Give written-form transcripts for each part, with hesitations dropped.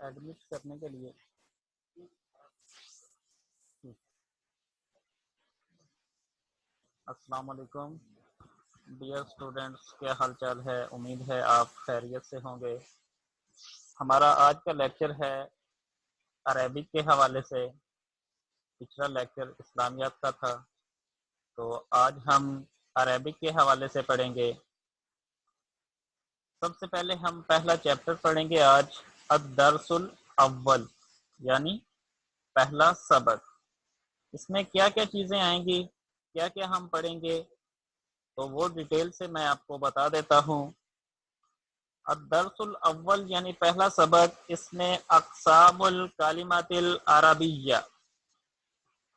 Admit کرنے کے لیے السلام علیکم ڈیئر اسٹوڈینٹس، کیا حال چال ہے؟ امید ہے آپ خیریت سے ہوں گے۔ ہمارا آج کا لیکچر ہے عربک کے حوالے سے۔ پچھلا لیکچر اسلامیات کا تھا، تو آج ہم عربک کے حوالے سے پڑھیں گے۔ سب سے پہلے ہم پہلا چیپٹر پڑھیں گے آج، الدرس الاول، یعنی پہلا سبق۔ اس میں کیا کیا چیزیں آئیں گی، کیا کیا ہم پڑھیں گے، تو وہ ڈیٹیل سے میں آپ کو بتا دیتا ہوں۔ الدرس الاول یعنی پہلا سبق، اس میں اقسام الکلمات العربیہ،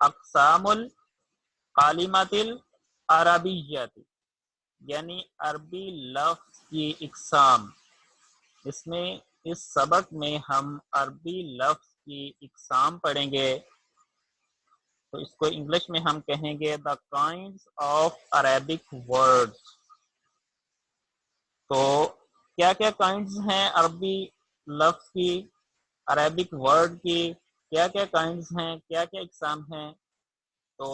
اقسام الکلمات العربیہ یعنی عربی لفظ کی اقسام۔ اس میں اس سبق میں ہم عربی لفظ کی اقسام پڑھیں گے، تو اس کو انگلش میں ہم کہیں گے the kinds of Arabic words۔ تو کیا کیا کائنڈز ہیں عربی لفظ کی، عربک ورڈ کی، کیا کیا کائنڈز ہیں، کیا کیا اقسام ہیں؟ تو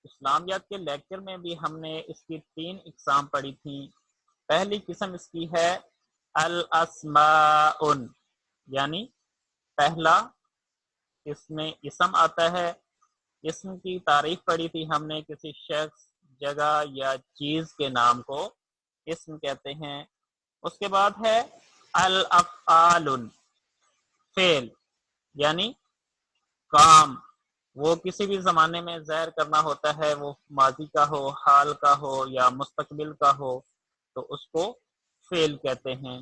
اسلامیات کے لیکچر میں بھی ہم نے اس کی 3 اقسام پڑھی تھیں۔ پہلی قسم اس کی ہے الاسماء، یعنی پہلا اس میں اسم آتا ہے۔ اسم کی تعریف پڑھی تھی ہم نے، کسی شخص، جگہ یا چیز کے نام کو اسم کہتے ہیں۔ اس کے بعد ہے الافعال، فعل یعنی کام، وہ کسی بھی زمانے میں ظاہر کرنا ہوتا ہے، وہ ماضی کا ہو، حال کا ہو یا مستقبل کا ہو، تو اس کو فعل کہتے ہیں۔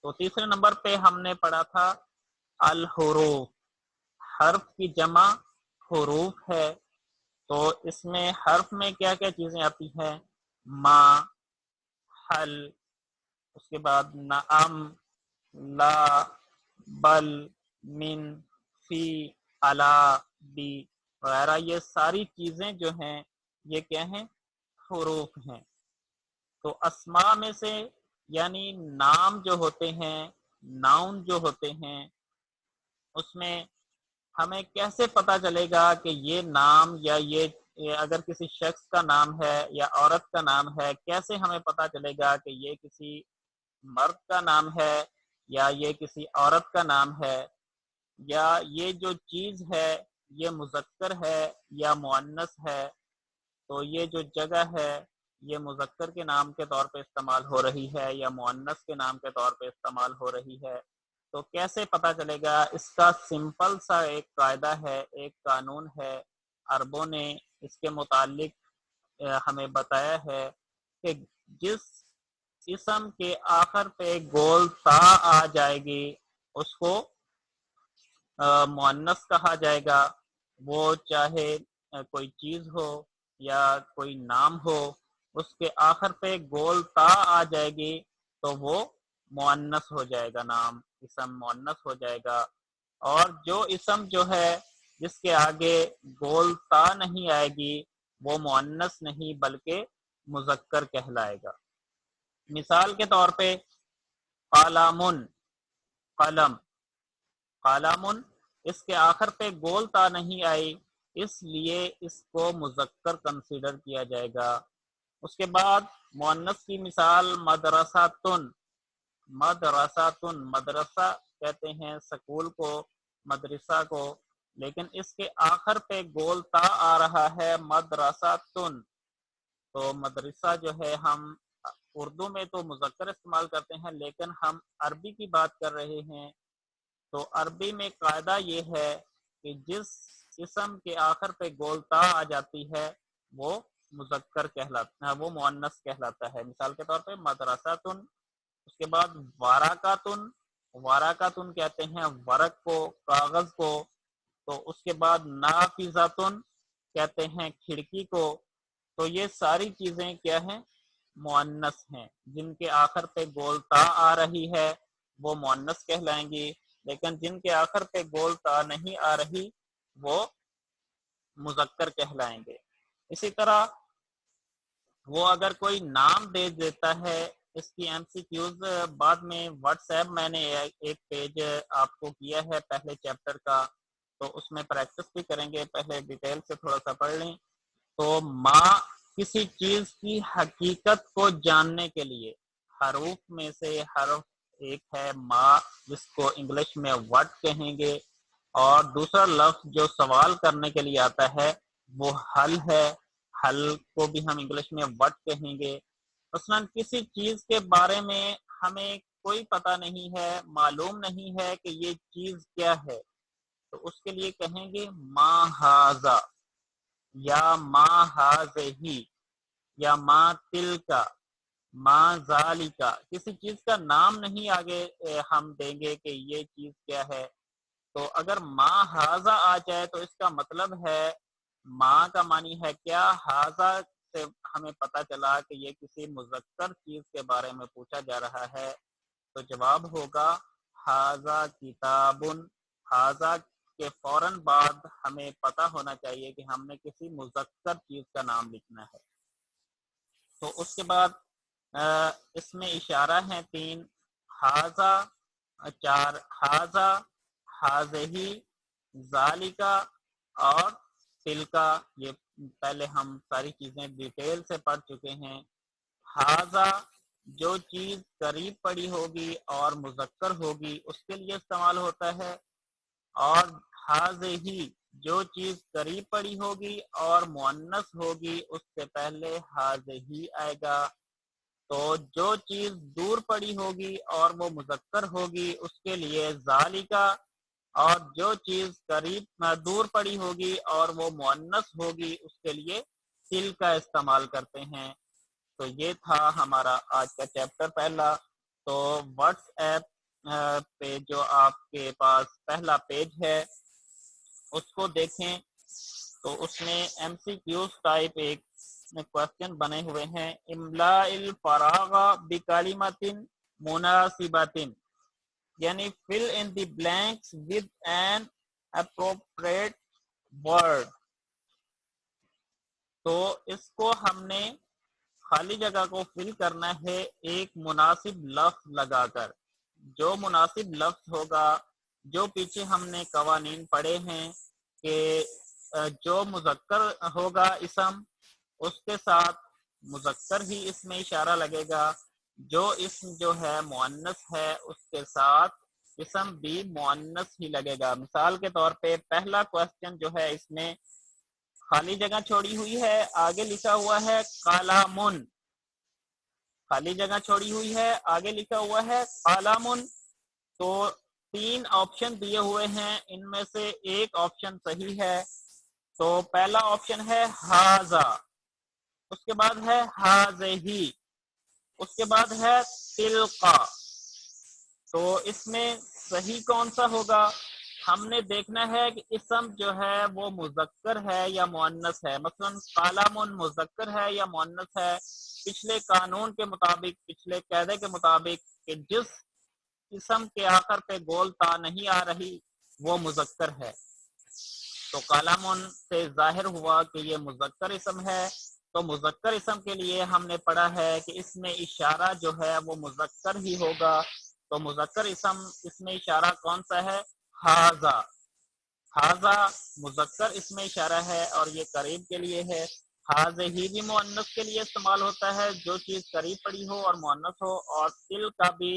تو تیسرے نمبر پہ ہم نے پڑھا تھا الحروف، حرف کی جمع حروف ہے۔ تو اس میں حرف میں کیا کیا چیزیں آتی ہیں؟ ما، حل، اس کے بعد نعم، لا، بل، من، فی، علا، بی وغیرہ، یہ ساری چیزیں جو ہیں یہ کیا ہیں؟ حروف ہیں۔ تو اسماء میں سے یعنی نام جو ہوتے ہیں، ناؤن جو ہوتے ہیں، اس میں ہمیں کیسے پتا چلے گا کہ یہ نام یا یہ اگر کسی شخص کا نام ہے یا عورت کا نام ہے، کیسے ہمیں پتا چلے گا کہ یہ کسی مرد کا نام ہے یا یہ کسی عورت کا نام ہے، یا یہ جو چیز ہے یہ مذکر ہے یا مؤنث ہے، تو یہ جو جگہ ہے یہ مذکر کے نام کے طور پہ استعمال ہو رہی ہے یا مؤنث کے نام کے طور پہ استعمال ہو رہی ہے، تو کیسے پتا چلے گا؟ اس کا سمپل سا ایک قاعدہ ہے، ایک قانون ہے، عربوں نے اس کے متعلق ہمیں بتایا ہے کہ جس اسم کے آخر پہ گول تا آ جائے گی اس کو مؤنث کہا جائے گا، وہ چاہے کوئی چیز ہو یا کوئی نام ہو، اس کے آخر پہ گول تا آ جائے گی تو وہ مؤنث ہو جائے گا، نام اسم مؤنث ہو جائے گا۔ اور جو اسم جو ہے جس کے آگے گول تا نہیں آئے گی وہ مؤنث نہیں بلکہ مذکر کہلائے گا۔ مثال کے طور پہ قلم، قلم، قلم، اس کے آخر پہ گول تا نہیں آئی، اس لیے اس کو مذکر کنسیڈر کیا جائے گا۔ اس کے بعد مؤنث کی مثال مدرسۃن، مدرسۃن، مدرسہ کہتے ہیں سکول کو، مدرسہ کو، لیکن اس کے آخر پہ گول تا آ رہا ہے مدرسۃن، تو مدرسہ جو ہے ہم اردو میں تو مذکر استعمال کرتے ہیں، لیکن ہم عربی کی بات کر رہے ہیں، تو عربی میں قاعدہ یہ ہے کہ جس اسم کے آخر پہ گول تا آ جاتی ہے وہ مذکر کہلاتا ہے، وہ مؤنث کہلاتا ہے۔ مثال کے طور پہ مدرسۃن، اس کے بعد ورقۃن، ورقۃن کہتے ہیں ورق کو، کاغذ کو، تو اس کے بعد نافذۃن کہتے ہیں کھڑکی کو۔ تو یہ ساری چیزیں کیا ہیں؟ مؤنث ہیں، جن کے آخر پہ گول تا آ رہی ہے وہ مؤنث کہلائیں گی، لیکن جن کے آخر پہ گول تا نہیں آ رہی وہ مذکر کہلائیں گے۔ اسی طرح وہ اگر کوئی نام دے دیتا ہے اس کی ایم سی کیوز بعد میں واٹس ایپ میں نے ایک پیج آپ کو کیا ہے پہلے چیپٹر کا، تو اس میں پریکٹس بھی کریں گے، پہلے ڈیٹیل سے تھوڑا سا پڑھ لیں۔ تو ما کسی چیز کی حقیقت کو جاننے کے لیے، حروف میں سے حرف ایک ہے ما، جس کو انگلش میں وٹ کہیں گے، اور دوسرا لفظ جو سوال کرنے کے لیے آتا ہے وہ حل ہے، حل کو بھی ہم انگلش میں وٹ کہیں گے۔ مثلا کسی چیز کے بارے میں ہمیں کوئی پتہ نہیں ہے، معلوم نہیں ہے کہ یہ چیز کیا ہے، تو اس کے لیے کہیں گے ما ہاذا، یا ما ہاذہی، یا ما تلکا، ما ذالکا۔ کسی چیز کا نام نہیں آگے ہم دیں گے کہ یہ چیز کیا ہے، تو اگر ما ہاذا آ جائے تو اس کا مطلب ہے ما کا معنی ہے کیا، ہاذا سے ہمیں پتہ چلا کہ یہ کسی مذکر چیز کے بارے میں پوچھا جا رہا ہے، تو جواب ہوگا ہاذا کتاب۔ ہاذا کے فوراً بعد ہمیں پتہ ہونا چاہیے کہ ہم نے کسی مذکر چیز کا نام لکھنا ہے۔ تو اس کے بعد اس میں اشارہ ہیں 3، ہاذا 4، ہاذا، ہاذہی، ذالکا اور تلکا۔ یہ پہلے ہم ساری چیزیں ڈیٹیل سے پڑھ چکے ہیں۔ ہاذا جو چیز قریب پڑی ہوگی اور مذکر ہوگی اس کے لیے استعمال ہوتا ہے، اور ہاذہی جو چیز قریب پڑی ہوگی اور مؤنث ہوگی اس سے پہلے ہاذہی آئے گا۔ تو جو چیز دور پڑی ہوگی اور وہ مذکر ہوگی اس کے لیے ذالکا، اور جو چیز قریب دور پڑی ہوگی اور وہ مؤنث ہوگی اس کے لیے تلکا استعمال کرتے ہیں۔ تو یہ تھا ہمارا آج کا چیپٹر پہلا۔ تو واٹس ایپ پہ جو آپ کے پاس پہلا پیج ہے اس کو دیکھیں، تو اس میں ایم سی کیوز ٹائپ ایک کوشچن بنے ہوئے ہیں، املاء الفراغ بکلمۃ مناسبۃ، یعنی fill in the blanks with an appropriate word۔ تو اس کو ہم نے خالی جگہ کو فل کرنا ہے ایک مناسب لفظ لگا کر۔ جو مناسب لفظ ہوگا، جو پیچھے ہم نے قوانین پڑھے ہیں کہ جو مذکر ہوگا اسم، اس کے ساتھ مذکر ہی اس میں اشارہ لگے گا، جو اسم جو ہے مؤنث ہے اس کے ساتھ اسم بھی مؤنث ہی لگے گا۔ مثال کے طور پہ پہلا کوشچن جو ہے اس میں خالی جگہ چھوڑی ہوئی ہے، آگے لکھا ہوا ہے قلم، خالی جگہ چھوڑی ہوئی ہے، آگے لکھا ہوا ہے قلم۔ تو 3 آپشن دیے ہوئے ہیں، ان میں سے ایک آپشن صحیح ہے۔ تو پہلا آپشن ہے ہاذا، اس کے بعد ہے ہاذہی، اس کے بعد ہے تلقا۔ تو اس میں صحیح کون سا ہوگا؟ ہم نے دیکھنا ہے کہ اسم جو ہے وہ مذکر ہے یا مؤنث ہے۔ مثلا قلم مذکر ہے یا مؤنث ہے؟ پچھلے قانون کے مطابق، پچھلے قاعدے کے مطابق کہ جس اسم کے آخر پہ گول تا نہیں آ رہی وہ مذکر ہے، تو قلم سے ظاہر ہوا کہ یہ مذکر اسم ہے۔ تو مذکر اسم کے لیے ہم نے پڑھا ہے کہ اس میں اشارہ جو ہے وہ مذکر ہی ہوگا۔ تو مذکر اسم اس میں اشارہ کون سا ہے؟ ہاذا۔ ہاذا مذکر اس میں اشارہ ہے اور یہ قریب کے لیے ہے۔ ہاذہی بھی مؤنث کے لیے استعمال ہوتا ہے، جو چیز قریب پڑی ہو اور مؤنث ہو، اور تل کا بھی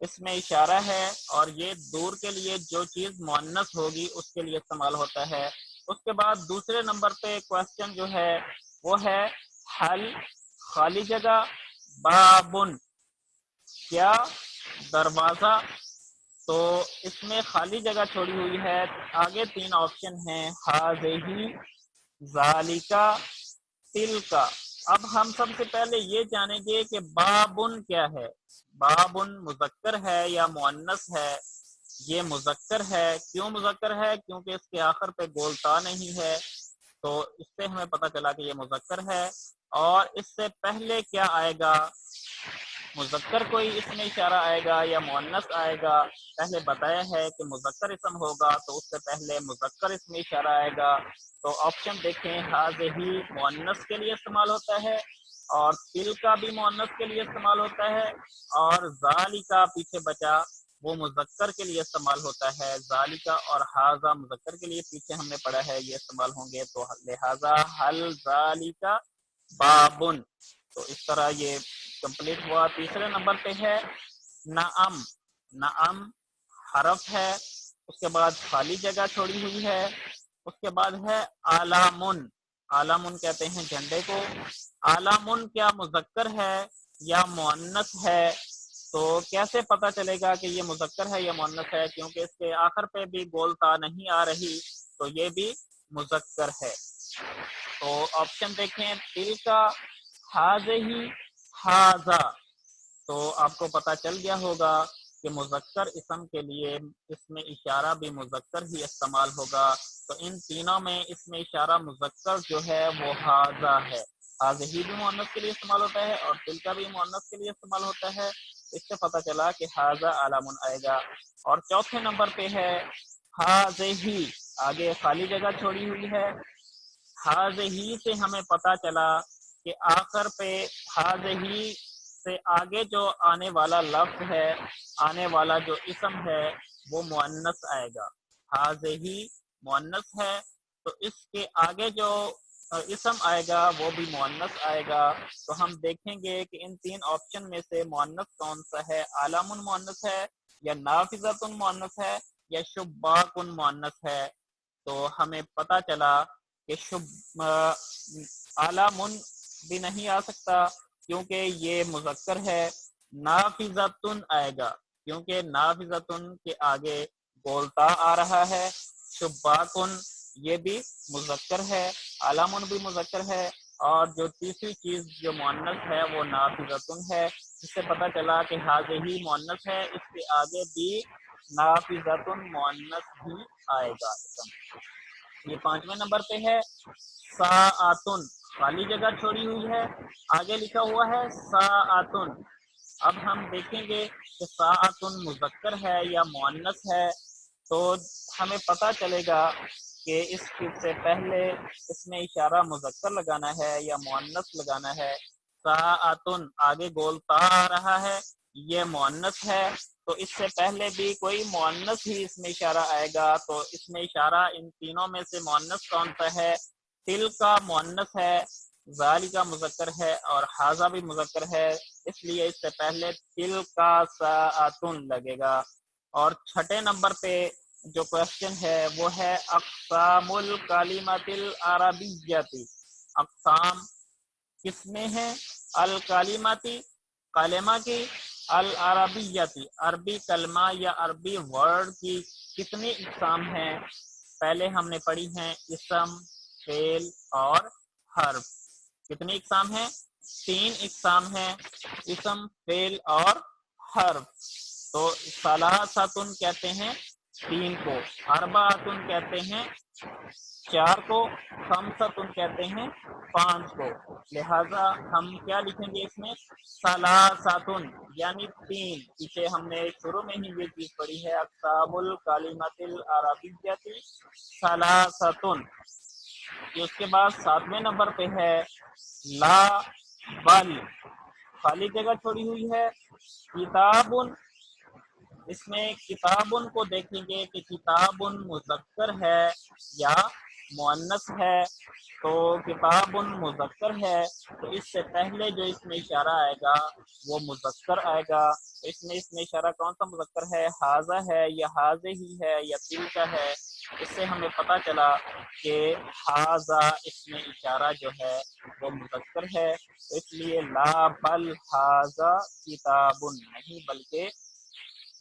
اس میں اشارہ ہے اور یہ دور کے لیے جو چیز مؤنث ہوگی اس کے لیے استعمال ہوتا ہے۔ اس کے بعد دوسرے نمبر پہ کوشچن جو ہے وہ ہے حل، خالی جگہ، بابن کیا، دروازہ۔ تو اس میں خالی جگہ چھوڑی ہوئی ہے، آگے 3 آپشن ہیں ہاذہی، ذالکا، تلکا۔ اب ہم سب سے پہلے یہ جانیں گے کہ بابن کیا ہے۔ بابن مذکر ہے یا مؤنث ہے؟ یہ مذکر ہے۔ کیوں مذکر ہے؟ کیونکہ اس کے آخر پہ گول تا نہیں ہے، تو اس سے ہمیں پتہ چلا کہ یہ مذکر ہے۔ اور اس سے پہلے کیا آئے گا؟ مذکر کوئی اس میں اشارہ آئے گا یا مؤنث آئے گا؟ پہلے بتایا ہے کہ مذکر اسم ہوگا تو اس سے پہلے مذکر اس میں اشارہ آئے گا۔ تو آپشن دیکھیں، ہاذہی مؤنث کے لیے استعمال ہوتا ہے، اور تلکا بھی مؤنث کے لیے استعمال ہوتا ہے، اور ذالکا پیچھے بچا وہ مذکر کے لیے استعمال ہوتا ہے، ذالکا اور ھذا مذکر کے لیے پیچھے ہم نے پڑھا ہے یہ استعمال ہوں گے، تو لہذا حل ذالکا بابن، تو اس طرح یہ کمپلیٹ ہوا۔ تیسرے نمبر پہ ہے نعم، نعم حرف ہے، اس کے بعد خالی جگہ چھوڑی ہوئی ہے، اس کے بعد ہے علامن، علامن کہتے ہیں جھنڈے کو۔ علامن کیا مذکر ہے یا مؤنث ہے؟ تو کیسے پتہ چلے گا کہ یہ مذکر ہے یا مؤنث ہے؟ کیونکہ اس کے آخر پہ بھی گول تا نہیں آ رہی، تو یہ بھی مذکر ہے۔ تو آپشن دیکھیں، تلکا، ھذہ، ھذا، تو آپ کو پتہ چل گیا ہوگا کہ مذکر اسم کے لیے اس میں اشارہ بھی مذکر ہی استعمال ہوگا، تو ان تینوں میں اس میں اشارہ مذکر جو ہے وہ ھذا ہے۔ ھذہ بھی مؤنث کے لیے استعمال ہوتا ہے اور تلکا بھی مؤنث کے لیے استعمال ہوتا ہے، اس سے پتہ چلا کہ ھذا علامن آئے گا۔ اور چوتھے نمبر پہ ہے ھذہ، آگے خالی جگہ چھوڑی ہوئی ہے، ھذہ سے ہمیں پتہ چلا کہ آخر پہ ھذہ سے آگے جو آنے والا لفظ ہے، آنے والا جو اسم ہے وہ مؤنث آئے گا۔ ھذہ مؤنث ہے تو اس کے آگے جو اسم آئے گا وہ بھی مؤنث آئے گا، تو ہم دیکھیں گے کہ ان تین آپشن میں سے مؤنث کون سا ہے، علامن مؤنث ہے یا نافذۃ مؤنث ہے یا شباک مؤنث ہے۔ تو ہمیں پتہ چلا کہ علامن بھی نہیں آ سکتا کیونکہ یہ مذکر ہے، نافذۃ آئے گا کیونکہ نافذۃ کے آگے بولتا آ رہا ہے، شباکن یہ بھی مذکر ہے، علامن بھی مذکر ہے، اور جو تیسری چیز جو مؤنث ہے وہ نافذۃ ہے، اس سے پتہ چلا کہ ھذہ مؤنث ہے، اس کے آگے بھی نافذۃ مؤنث بھی آئے گا۔ یہ پانچویں نمبر پہ ہے ساعتن، خالی جگہ چھوڑی ہوئی ہے، آگے لکھا ہوا ہے ساعتن۔ اب ہم دیکھیں گے کہ ساعتن مذکر ہے یا مؤنث ہے، تو ہمیں پتہ چلے گا کہ اس سے پہلے اس میں اشارہ مذکر لگانا ہے یا مؤنث لگانا ہے۔ ساعتن آگے گول تا آ رہا ہے، یہ مؤنث ہے، تو اس سے پہلے بھی کوئی مؤنث ہی اس میں اشارہ آئے گا، تو اس میں اشارہ ان تینوں میں سے مؤنث کون سا ہے؟ تلکا مؤنث ہے، ذالکا مذکر ہے اور ھذا بھی مذکر ہے، اس لیے اس سے پہلے تلکا ساعتن لگے گا۔ اور چھٹے نمبر پہ جو کوشچن ہے وہ ہے اقسام الکلمۃ العربیۃ، اقسام کس میں ہے؟ الکلماتی، کلمہ کی، العربیتی، عربی کلمہ یا عربی ورڈ کی کتنی اقسام ہیں؟ پہلے ہم نے پڑھی ہیں اسم، فعل اور حرف۔ کتنی اقسام ہیں؟ تین اقسام ہیں، اسم، فعل اور حرف۔ تو ثلاثۃ کہتے ہیں تین کو، اربعۃ کہتے ہیں چار کو، خمسۃ کہتے ہیں پانچ کو، لہذا ہم کیا لکھیں گے اس میں؟ ثلاثۃ یعنی تین۔ پیچھے ہم نے شروع میں ہی یہ چیز پڑھی ہے، اقسام الکلمۃ العربیۃ ثلاثۃ۔ اس کے بعد ساتویں نمبر پہ ہے لا بل، خالی جگہ چھوڑی ہوئی ہے، کتاب، اس میں کتابن کو دیکھیں گے کہ کتابن مذکر ہے یا مؤنث ہے، تو کتابن مذکر ہے تو اس سے پہلے جو اس میں اشارہ آئے گا وہ مذکر آئے گا، اس میں اشارہ کون سا مذکر ہے؟ ھذا ہے یا ھذہ ہی ہے یا تلکا ہے؟ اس سے ہمیں پتہ چلا کہ ھذا اس میں اشارہ جو ہے وہ مذکر ہے، تو اس لیے لا بل ھذا کتاب نہیں بلکہ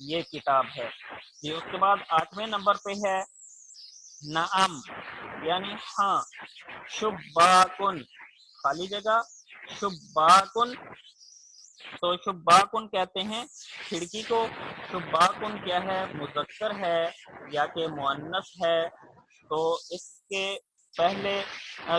یہ کتاب ہے۔ اس کے بعد آٹھویں نمبر پہ ہے نعم یعنی ہاں، شباکن، خالی جگہ شباکن، تو شباکن کہتے ہیں کھڑکی کو، شباکن کیا ہے؟ مذکر ہے یا کہ مؤنث ہے، تو اس کے پہلے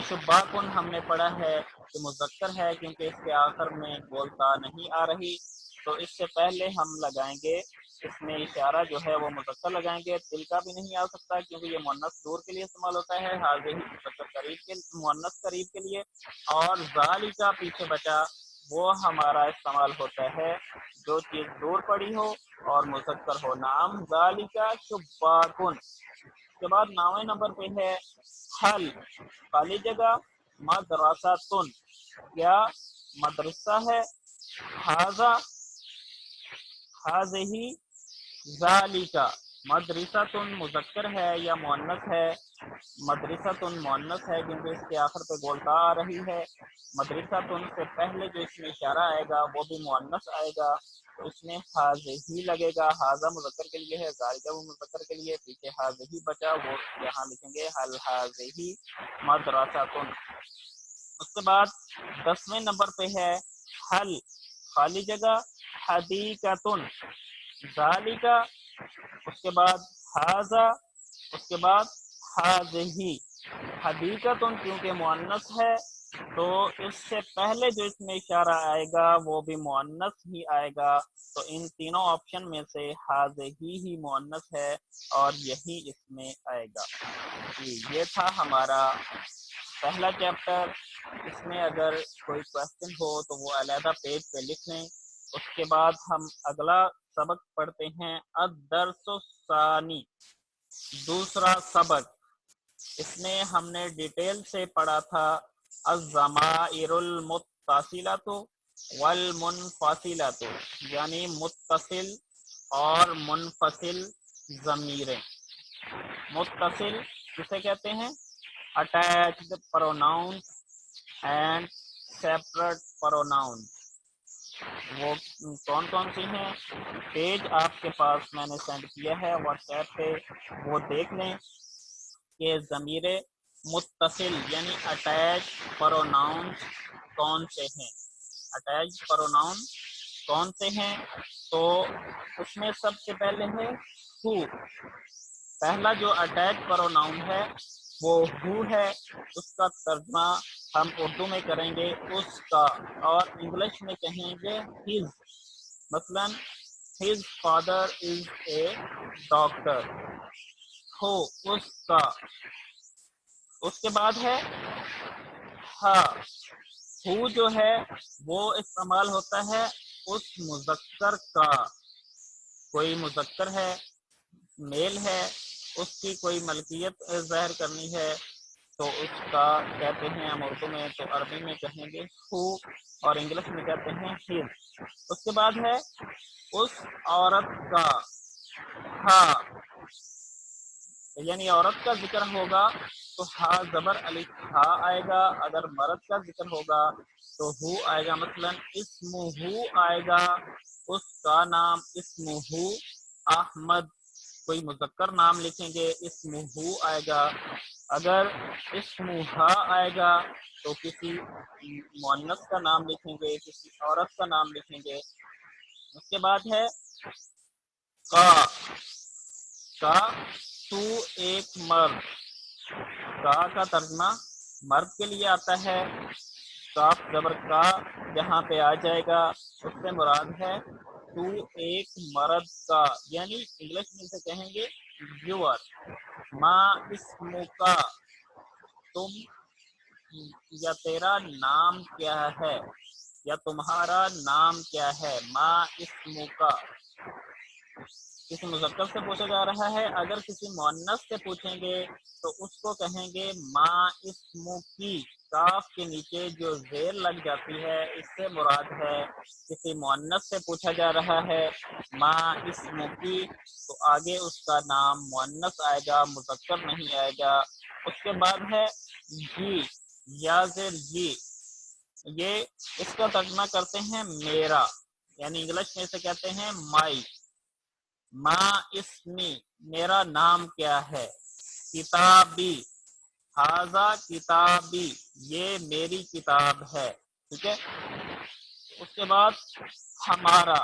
شباکن ہم نے پڑھا ہے کہ مذکر ہے کیونکہ اس کے آخر میں گول تا نہیں آ رہی، تو اس سے پہلے ہم لگائیں گے اس میں اشارہ جو ہے وہ مذکر لگائیں گے. تلکا بھی نہیں آ سکتا کیونکہ یہ مؤنث دور کے لیے استعمال ہوتا ہے. حاضہ مذکر قریب کے مؤنث قریب کے لیے. اور ذالکا پیچھے بچا وہ ہمارا استعمال ہوتا ہے جو چیز دور پڑی ہو اور مذکر ہو. نام ذالکا شباکن. اس کے بعد 9ویں نمبر پہ ہے حل، خالی جگہ، مدرسۃن کیا مدرسہ ہے. حاذا حاذہ ذالکا مدرسۃن مذکر ہے یا مؤنث ہے. مدرسۃن مؤنث ہے کیونکہ اس کے آخر پہ گولتا آ رہی ہے. مدرسۃن سے پہلے جو اس میں اشارہ آئے گا وہ بھی مؤنث آئے گا تو اس میں حاذہ لگے گا. حاذا مذکر کے لیے ہے، ذالکا وہ مذکر کے لیے. پیچھے حاذہ بچا وہ یہاں لکھیں گے حل حاذہ مدرسۃن. اس کے بعد 10ویں نمبر پہ ہے حل، خالی جگہ، حدیقۃن ذالکا، اس کے بعد حاذا، اس کے بعد حاذہ. حدیقۃن کیونکہ مؤنث ہے تو اس سے پہلے جو اس میں اشارہ آئے گا وہ بھی مؤنث ہی آئے گا. تو ان تینوں آپشن میں سے حاذہ ہی مؤنث ہے اور یہی اس میں آئے گا. یہ تھا ہمارا پہلا چیپٹر. اس میں اگر کوئی کوشچن ہو تو وہ علیحدہ پیج پہ لکھ لیں. اس کے بعد ہم اگلا سبق پڑھتے ہیں الدرس الثانی، دوسرا سبق. اس میں ہم نے ڈیٹیل سے پڑھا تھا الضمائر المتصلۃ والمنفصلۃ، یعنی متصل اور منفصل ضمیریں. متصل کسے کہتے ہیں؟ Attached pronoun and separate pronoun. وہ کون کون سی ہیں؟ پیج آپ کے پاس میں نے سینڈ کیا ہے واٹس ایپ پہ، وہ دیکھ لیں کہ ضمیر متصل یعنی اٹیچ پروناؤن کون سے ہیں. اٹیچ پروناؤن کون سے ہیں؟ تو اس میں سب سے پہلے ہے ہو. پہلا جو اٹیچ پروناؤن ہے وہ ہو ہے. اس کا ترجمہ ہم اردو میں کریں گے اس کا، اور انگلش میں کہیں گے ہز. مثلا his father is a doctor. ہو اس کا. اس کے بعد ہے ہا. ہو جو ہے وہ استعمال ہوتا ہے اس مذکر کا. کوئی مذکر ہے، میل ہے، اس کی کوئی ملکیت ظاہر کرنی ہے تو اس کا کہتے ہیں ہم اردو میں، تو عربی میں کہیں گے ہو اور انگلش میں کہتے ہیں ہز. اس کے بعد ہے اس عورت کا. ہاں یعنی عورت کا ذکر ہوگا تو ہا زبر الف ہا آئے گا. اگر مرد کا ذکر ہوگا تو ہو آئے گا. مثلا اسمہ آئے گا اس کا نام، اسمہ احمد. کوئی مذکر نام لکھیں گے اسمہ آئے گا. اگر اسمہ آئے گا تو کسی مؤنث کا نام لکھیں گے، کسی عورت کا نام لکھیں گے. اس کے بعد ہے کا تو ایک مرد. کا ترجمہ مرد کے لیے آتا ہے. کاف زبر کا جہاں پہ آ جائے گا اس سے مراد ہے تو ایک مرد کا، یعنی انگلش میں سے کہیں گے یور. ما اسمو کا، تم یا تیرا نام کیا ہے یا تمہارا نام کیا ہے. ما اسمو کا کسی مذکر سے پوچھا جا رہا ہے. اگر کسی مؤنث سے پوچھیں گے تو اس کو کہیں گے ما اسمو کی. کاف کے نیچے جو زیر لگ جاتی ہے اس سے مراد ہے کسی مؤنث سے پوچھا جا رہا ہے ما اسمو کی، تو آگے اس کا نام مؤنث آئے گا، مذکر نہیں آئے گا. اس کے بعد ہے جی یا زیر جی. یہ اس کا ترجمہ کرتے ہیں میرا، یعنی انگلش میں سے کہتے ہیں مائی. ما اسمی میرا نام کیا ہے. کتابی ہاذا کتابی یہ میری کتاب ہے. ٹھیک ہے. اس کے بعد ہمارا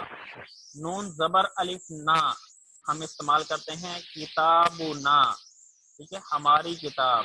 نون زبر الف نا ہم استعمال کرتے ہیں کتابنا. ٹھیک ہے، ہماری کتاب.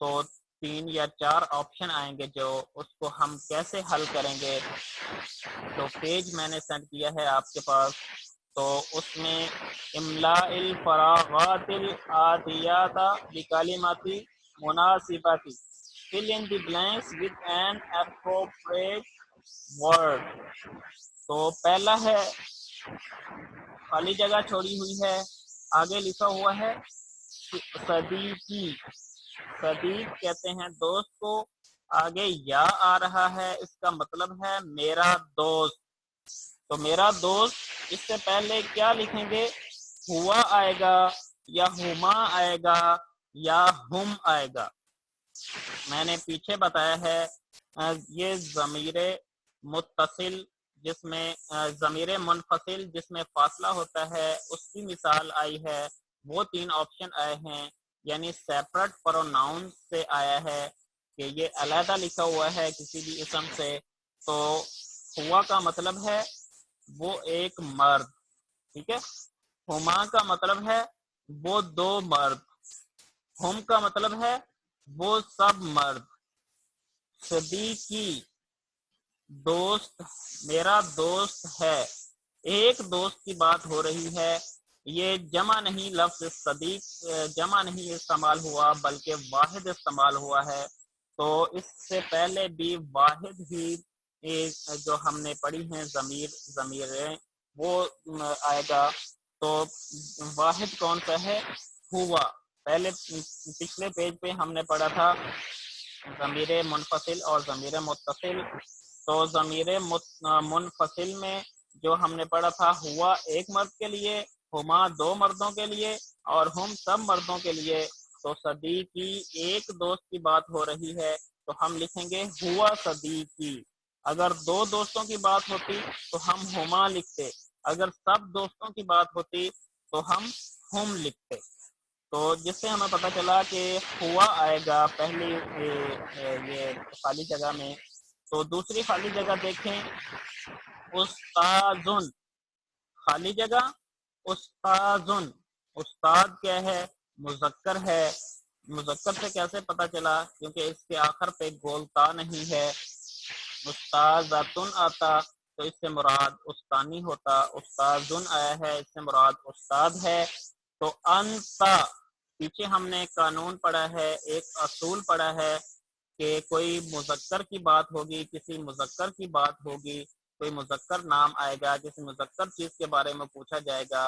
تو 3 یا 4 آپشن آئیں گے جو اس کو ہم کیسے حل کریں گے. تو پیج میں نے سینڈ کیا ہے آپ کے پاس. تو اس میں املاء الفراغات الآتیات بکلمات مناسبات fill in the blanks with an appropriate word. تو پہلا ہے خالی جگہ چھوڑی ہوئی ہے, آگے لکھا ہوا ہے صدیقی. صدیق کہتے ہیں دوست کو, آگے یا آ رہا ہے, اس کا مطلب ہے میرا دوست. تو میرا دوست, اس سے پہلے کیا لکھیں گے؟ ہوا آئے گا یا ہما آئے گا یا ہم آئے گا. میں نے پیچھے بتایا ہے یہ ضمیر متصل جس میں ضمیر منفصل جس میں فاصلہ ہوتا ہے اس کی مثال آئی ہے. وہ 3 آپشن آئے ہیں, یعنی سیپریٹ پروناؤن سے آیا ہے کہ یہ علیحدہ لکھا ہوا ہے کسی بھی اسم سے. تو ہوا کا مطلب ہے وہ ایک مرد, ٹھیک ہے. ہما کا مطلب ہے وہ 2 مرد. ہم کا مطلب ہے وہ سب مرد. صدیقی دوست, میرا دوست ہے. ایک دوست کی بات ہو رہی ہے, یہ جمع نہیں, لفظ صدیق جمع نہیں استعمال ہوا بلکہ واحد استعمال ہوا ہے. تو اس سے پہلے بھی واحد ہی جو ہم نے پڑھی ہیں ضمیریں وہ آئے گا. تو واحد کون سا ہے؟ ہوا. پہلے پچھلے پیج پہ ہم نے پڑھا تھا ضمیر منفصل اور ضمیر متصل. تو ضمیر منفصل میں جو ہم نے پڑھا تھا ہوا ایک مرد کے لیے, ہما 2 مردوں کے لیے اور ہم سب مردوں کے لیے. تو صدیقی ایک دوست کی بات ہو رہی ہے تو ہم لکھیں گے ہوا صدیقی. اگر 2 دوستوں کی بات ہوتی تو ہم ہما لکھتے, اگر سب دوستوں کی بات ہوتی تو ہم لکھتے. تو جس سے ہمیں پتہ چلا کہ ہوا آئے گا پہلی یہ خالی جگہ میں. تو دوسری خالی جگہ دیکھیں, استاذن. خالی جگہ استاذن. استاد کیا ہے؟ مذکر ہے. مذکر سے کیسے پتہ چلا؟ کیونکہ اس کے آخر پہ گول تا نہیں ہے. استاذتن آتا تو اس سے مراد استانی ہوتا. استاذن آیا ہے, اس سے مراد استاد ہے. تو انتا, پیچھے ہم نے قانون پڑھا ہے, ایک اصول پڑھا ہے کہ کوئی مذکر کی بات ہوگی, کسی مذکر کی بات ہوگی, کوئی مذکر نام آئے گا, کسی مذکر چیز کے بارے میں پوچھا جائے گا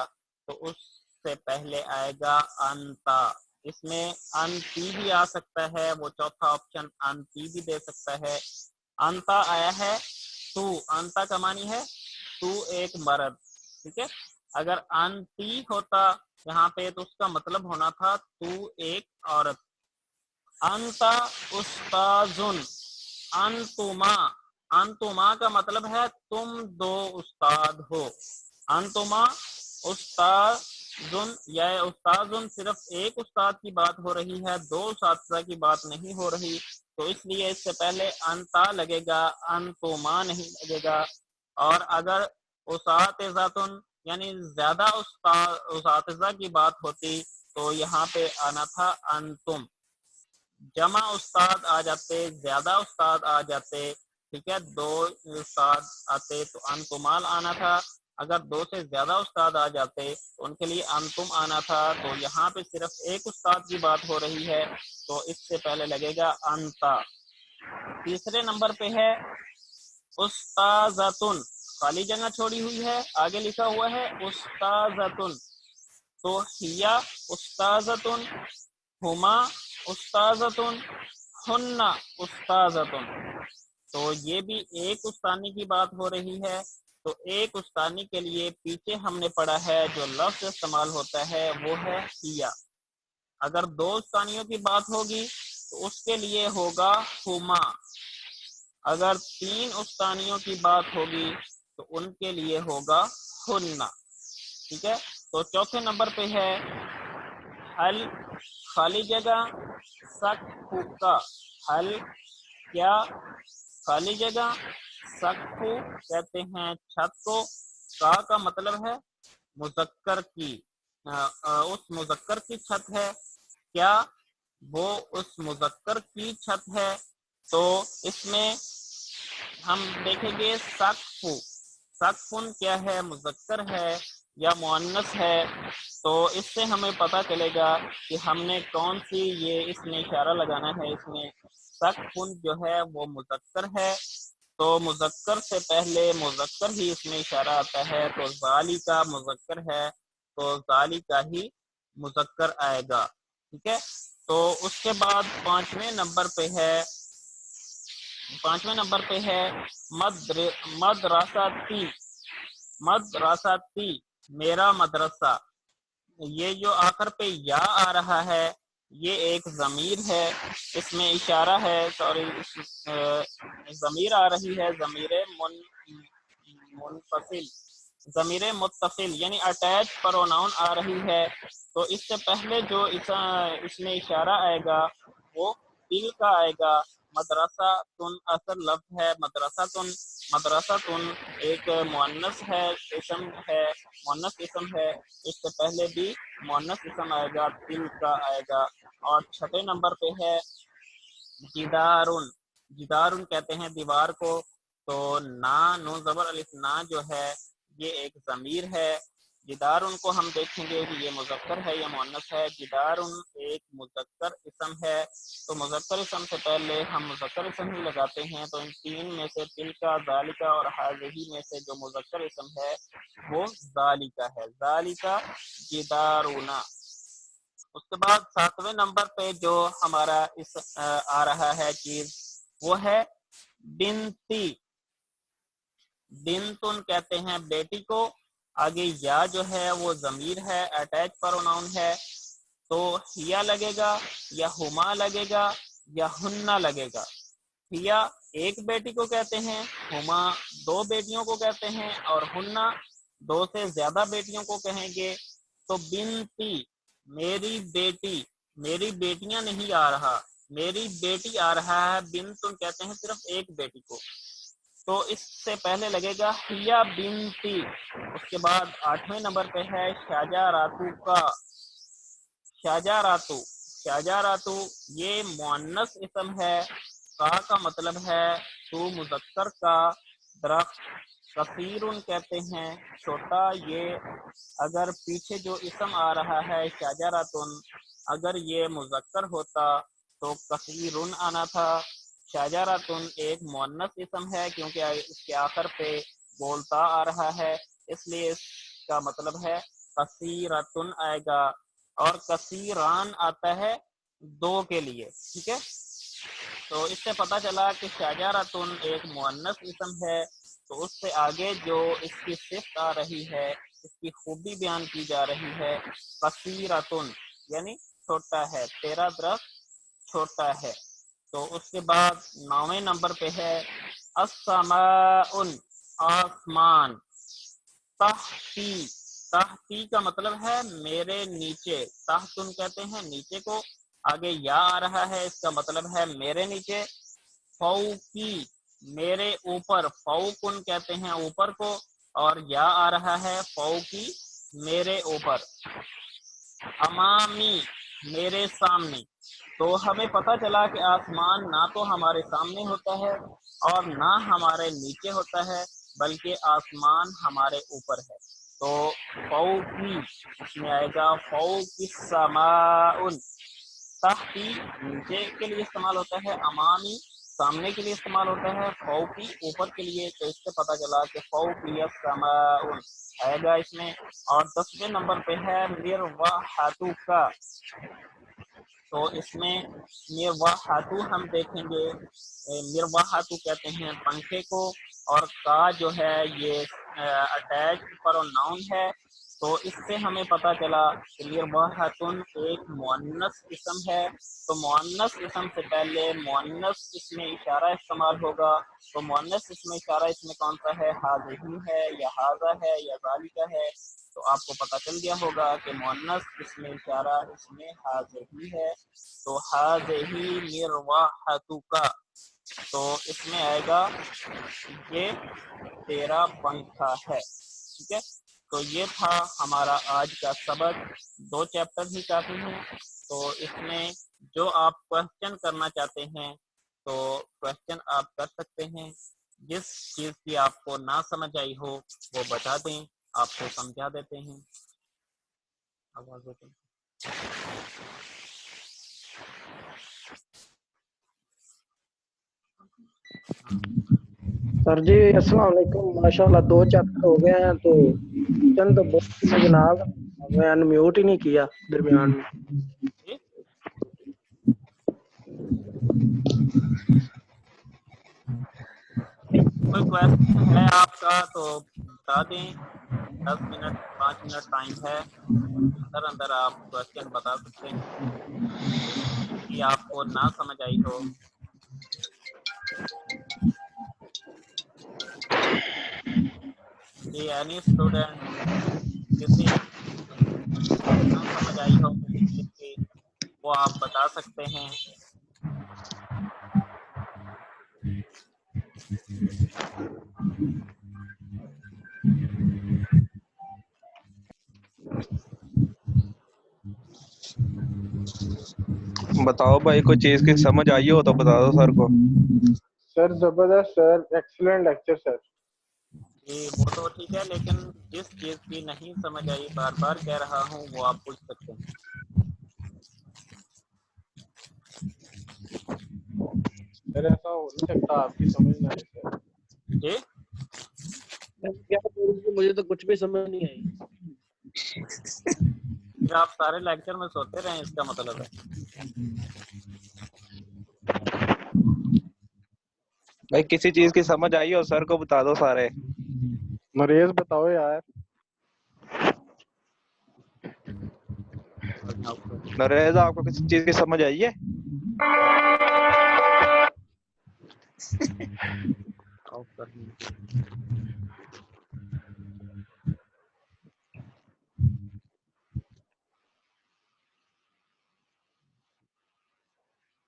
تو اس سے پہلے آئے گا انتا. اس میں انتی بھی آ سکتا ہے, وہ چوتھا آپشن انتی بھی دے سکتا ہے. انتا آیا ہے تو, انتا کا معنی ہے تو ایک مرد, ٹھیک ہے. اگر انتی ہوتا یہاں پہ تو اس کا مطلب ہونا تھا تو ایک عورت. انتا استاذن. انتما, انتما کا مطلب ہے تم 2 استاد ہو. انتما استاذن, یا استاذن صرف ایک استاد کی بات ہو رہی ہے, 2 اساتذہ کی بات نہیں ہو رہی. تو اس لیے اس سے پہلے انتا لگے گا, انتما نہیں لگے گا. اور اگر اساتذتن یعنی زیادہ اساتذہ کی بات ہوتی تو یہاں پہ آنا تھا انتم. جمع استاد آ جاتے, زیادہ استاد آ جاتے, ٹھیک ہے. 2 استاد آتے تو انتمال آنا تھا. اگر 2 سے زیادہ استاد آ جاتے تو ان کے لیے انتم آنا تھا. تو یہاں پہ صرف ایک استاد کی بات ہو رہی ہے تو اس سے پہلے لگے گا انتا. تیسرے نمبر پہ ہے استاذتن. خالی جگہ چھوڑی ہوئی ہے, آگے لکھا ہوا ہے استاذتن. تو ہیا استاذتن, ہما استاذتن, ہن استاذتن. تو یہ بھی ایک استانی کی بات ہو رہی ہے. تو ایک استانی کے لیے پیچھے ہم نے پڑھا ہے جو لفظ استعمال ہوتا ہے وہ ہے ہیا. اگر 2 استانیوں کی بات ہوگی تو اس کے لیے ہوگا ہما. اگر 3 استانیوں کی بات ہوگی تو ان کے لیے ہوگا ہن, ٹھیک ہے. تو چوتھے نمبر پہ ہے حل, خالی جگہ سقف کا. حل کیا؟ خالی جگہ. سقف کہتے ہیں چھت کو. کا مطلب ہے مذکر کی, اس مذکر کی چھت ہے. کیا؟ وہ اس مذکر کی چھت ہے، تو اس میں ہم دیکھیں گے سقفن کیا ہے، مذکر ہے یا مؤنث ہے، تو اس سے ہمیں پتہ چلے گا کہ ہم نے کون سی، یہ اس میں اشارہ لگانا ہے، اس میں سقفن جو ہے وہ مذکر ہے، تو مذکر سے پہلے مذکر ہی اس میں اشارہ آتا ہے، تو ذالکا مذکر ہے تو ذالکا ہی مذکر آئے گا، ٹھیک ہے۔ تو اس کے بعد پانچویں نمبر پہ ہے مدرستی، میرا مدرسہ۔ یہ جو آخر پہ یا آ رہا ہے یہ ایک ضمیر ہے، اس میں اشارہ ہے، ضمیر آ رہی ہے، ضمیر متصل یعنی اٹیچ پروناؤن آ رہی ہے، تو اس سے پہلے جو اس میں اشارہ آئے گا وہ دل کا آئے گا۔ مدرسہ تن اصل لفظ ہے، مدرسہ تن ایک مؤنث ہے، مؤنث اسم ہے، اس سے پہلے بھی مؤنث اسم آئے گا، دل کا آئے گا۔ اور چھٹے نمبر پہ ہے جدارن کہتے ہیں دیوار کو، تو نون زبر الف نا جو ہے یہ ایک ضمیر ہے، جدارن کو ہم دیکھیں گے کہ یہ مذکر ہے یا مؤنث ہے۔ جدارن ایک مذکر اسم ہے، تو مذکر اسم سے پہلے ہم مذکر اسم ہی لگاتے ہیں، تو ان تین میں سے تلکا، ذالکا اور ہذہ میں سے جو مذکر اسم ہے وہ ذالکا ہے، ذالکا جدارنا۔ اس کے بعد ساتویں نمبر پہ جو ہمارا آ رہا ہے چیز وہ ہے بنتی، بنتن کہتے ہیں بیٹی کو، آگے یا جو ہے وہ ضمیر ہے، اٹیچ پروناؤن ہے، تو ہیا لگے گا یا ہما لگے گا یا ہننا لگے گا۔ ہیا ایک بیٹی کو کہتے ہیں، ہما دو بیٹیوں کو کہتے ہیں، اور ہننا دو سے زیادہ بیٹیوں کو کہیں گے۔ تو بنتی میری بیٹی، میری بیٹیاں نہیں آ رہا، میری بیٹی آ رہا ہے، بنتن کہتے ہیں صرف ایک بیٹی کو، تو اس سے پہلے لگے گا ہیا بنتی۔ اس کے بعد آٹھویں نمبر پہ ہے شاجاراتو، یہ مؤنث اسم ہے، کا مطلب ہے تو مذکر کا درخت، کثیرن کہتے ہیں چھوٹا، یہ اگر پیچھے جو اسم آ رہا ہے شاجاراتن اگر یہ مذکر ہوتا تو کثیرن آنا تھا۔ شاجاراتن ایک مؤنث اسم ہے کیونکہ اس کے آخر پہ بولتا آ رہا ہے، اس لیے اس کا مطلب ہے کثیرتن آئے گا، اور کثیران آتا ہے دو کے لیے، ٹھیک ہے۔ تو اس سے پتہ چلا کہ شاجاراتن ایک مؤنث اسم ہے، تو اس سے آگے جو اس کی صفت آ رہی ہے، اس کی خوبی بیان کی جا رہی ہے، کثیرتن یعنی چھوٹا ہے، تیرا درخت چھوٹا ہے۔ تو اس کے بعد نویں نمبر پہ ہے السماء، آسمان، تحتی کا مطلب ہے میرے نیچے، تحتن کہتے ہیں نیچے کو، آگے یا آ رہا ہے اس کا مطلب ہے میرے نیچے، فوقی میرے اوپر، فوقن کہتے ہیں اوپر کو، اور یا آ رہا ہے فوقی میرے اوپر، امامی میرے سامنے۔ تو ہمیں پتہ چلا کہ آسمان نہ تو ہمارے سامنے ہوتا ہے اور نہ ہمارے نیچے ہوتا ہے، بلکہ آسمان ہمارے اوپر ہے، تو فوقی اس میں آئے گا فوق السماء، تحتی نیچے کے لیے استعمال ہوتا ہے، امامی سامنے کے لیے استعمال ہوتا ہے، فوقی اوپر کے لیے، تو اس سے پتہ چلا کہ فوقی السماء آئے گا اس میں۔ اور 10ویں نمبر پہ ہے مرواحتو کا، تو اس میں مرواحتو ہم دیکھیں گے، مرواحتو کہتے ہیں پنکھے کو، اور کا جو ہے یہ اٹیچ پروناؤن ہے، تو اس سے ہمیں پتہ چلا کہ مرواحتن ایک مؤنث اسم ہے، تو مؤنث اسم سے پہلے مؤنث اس میں اشارہ استعمال ہوگا، تو مؤنث اس میں اشارہ اس میں کون سا ہے، ہذہ ہے یا ھذا ہے یا ذالک ہے، تو آپ کو پتہ چل گیا ہوگا کہ مؤنث اس میں اشارہ اس میں ہذہ ہے، تو ہذہ مرواحتک، تو اس میں آئے گا یہ تیرا پنکھا ہے، ٹھیک ہے۔ تو یہ تھا ہمارا آج کا سبق، 2 چیپٹر ہی کافی ہیں، تو اس میں جو آپ کوشچن کرنا چاہتے ہیں تو کوشچن آپ کر سکتے ہیں. جس چیز کی آپ کو نہ سمجھ آئی ہو وہ بتا دیں, آپ کو سمجھا دیتے ہیں. آواز ہوتی سر جی السلام علیکم. ماشاءاللہ 2 چیپٹر ہو گئے ہیں تو چند بول میں جناب میں انمیوٹ ہی نہیں کیا درمیان میں. جی, کوئی کوشچن ہے آپ کا تو بتا دیں. 10 منٹ 5 منٹ ٹائم ہے, اندر اندر آپ کوشچن بتا سکتے ہیں کہ آپ کو نہ سمجھ آئی ہو. جی اینی اسٹوڈنٹ کسی نہ سمجھ آئی ہو کسی چیز کی وہ آپ بتا سکتے ہیں. بتاؤ بھائی, کوئی چیز کی سمجھ آئی ہو تو بتا دو سر کو. سر زبردست سر, ایکسلنٹ لیکچر سر. جی وہ تو ٹھیک ہے, لیکن جس چیز کی نہیں سمجھ آئی بار بار کہہ رہا ہوں وہ آپ پوچھ سکتے ہیں. سر ایسا ہو نہیں سکتا آپ کی سمجھ نہ آئے سر. جی کیا بولوں, مجھے تو کچھ بھی سمجھ نہیں آئی. پھر آپ سارے لیکچر میں سوتے رہیں اس کا مطلب ہے. بھائی کسی چیز کی سمجھ آئی ہو سر کو بتا دو سارے. مریض بتاؤ یار. نریز آپ کو کسی چیز کی سمجھ آئی ہے؟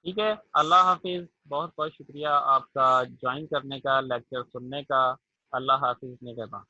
ٹھیک ہے, اللہ حافظ. بہت بہت شکریہ آپ کا جوائن کرنے کا, لیکچر سننے کا. اللہ حافظ نگہباں.